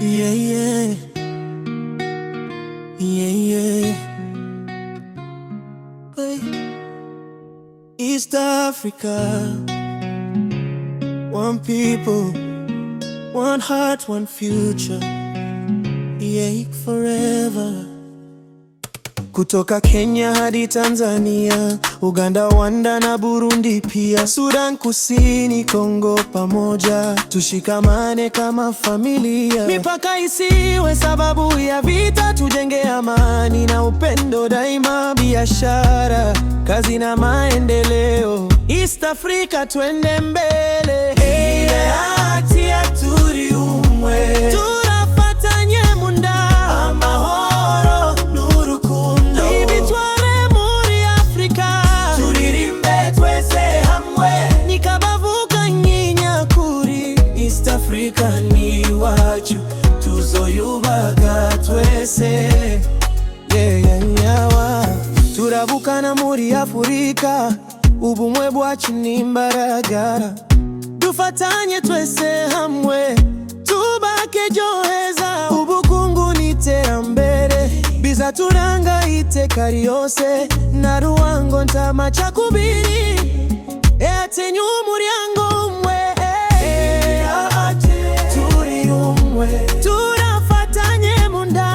Yeah, yeah. Yeah, yeah. Hey. East Africa, one people, one heart, one future. Yeah, forever. Kutoka Kenya hadi Tanzania, Uganda, Rwanda na Burundi pia, Sudan Kusini, Kongo, pamoja tushikamane kama familia. Mipaka isiwe sababu ya vita, tujenge amani na upendo daima. Biashara, kazi na maendeleo, East Africa twende mbele. Hey, atia turi umwe turafatanye munda amahoro n'urukundo. Ibitware muri Afrika, turirimbe twese hamwe nikabavuga nyinyakuri. East Africa ni wacu, tuzoyubaka twese. Turavukana muri Afrika, ubumwe bwacu ni imbaraga. Dufatanye twese hamwe, tubake joheza. Ubukungu n'iterambere bizaturanga iteka ryose, na ruwango ntamacakubiri. Etenye umuryango umwe, turi umwe, turafatanye munda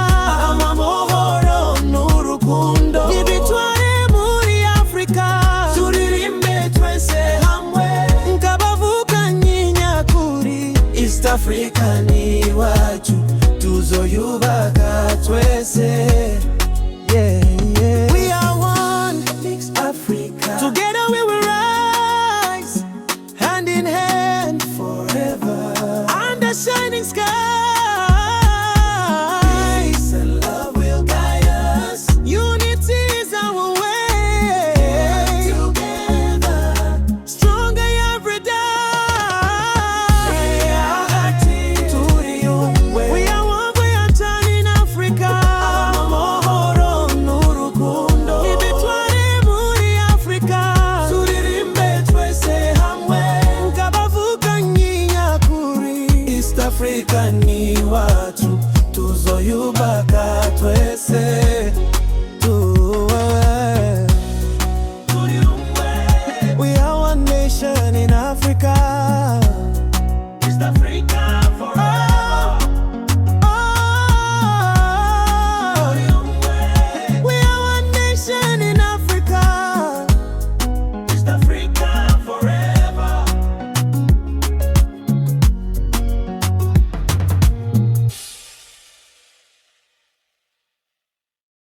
amahoro n'urukundo. Ibitware muri Afrika, turirimbe twese hamwe nkabavuga nyinyakuri. East Africa ni wacu, tuzoyubaka twese. Yeah, yeah. We are one, East Africa. Together we will rise, hand in hand forever, under shining skies. Peace and love will guide us. Unity is our way. Together, stronger every day. We are one, we are turning Africa. Amahoro n'urukundo. Ibitware muri Afrika, turirimbe twese hamwe nkabavuga nyinyakuri. East Africa ni wacu, tuzoyubaka twese. We are one nation in Africa. East Africa.